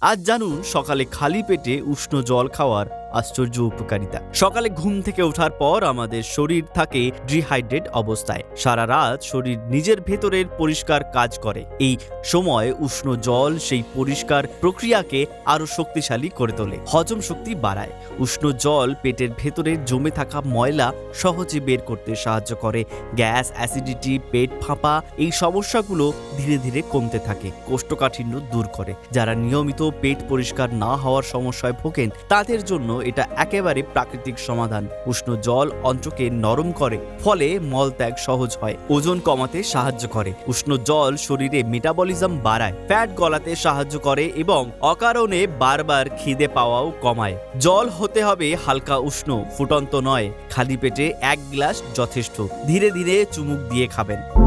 আজ জানুন সকালে খালি পেটে উষ্ণ জল খাওয়ার আশ্চর্য উপকারিতা। সকালে ঘুম থেকে ওঠার পর আমাদের শরীর থাকে ডিহাইড্রেট অবস্থায়। সারা রাত শরীর নিজের ভেতরের পরিষ্কার কাজ করে। এই সময় উষ্ণ জল সেই পরিষ্কার প্রক্রিয়াকে আরো শক্তিশালী করে তোলে, হজম শক্তি বাড়ায়। উষ্ণ জল পেটের ভেতরে জমে থাকা ময়লা সহজে বের করতে সাহায্য করে। গ্যাস, অ্যাসিডিটি, পেট ফাঁপা এই সমস্যাগুলো ধীরে ধীরে কমতে থাকে। কোষ্ঠকাঠিন্য দূর করে। যারা নিয়মিত পেট পরিষ্কার না হওয়ার সমস্যায় ভোগেন তাদের জন্য এটা একেবারে প্রাকৃতিক সমাধান। উষ্ণ জল অন্ত্রকে নরম করে, ফলে মলত্যাগ সহজ হয়। ওজন কমাতে সাহায্য করে। উষ্ণ জল শরীরে মেটাবলিজম বাড়ায়, ফ্যাট গলাতে সাহায্য করে এবং অকারণে বারবার খিদে পাওয়াও কমায়। জল হতে হবে হালকা উষ্ণ, ফুটন্ত নয়। খালি পেটে 1 গ্লাস যথেষ্ট। ধীরে ধীরে চুমুক দিয়ে খাবেন।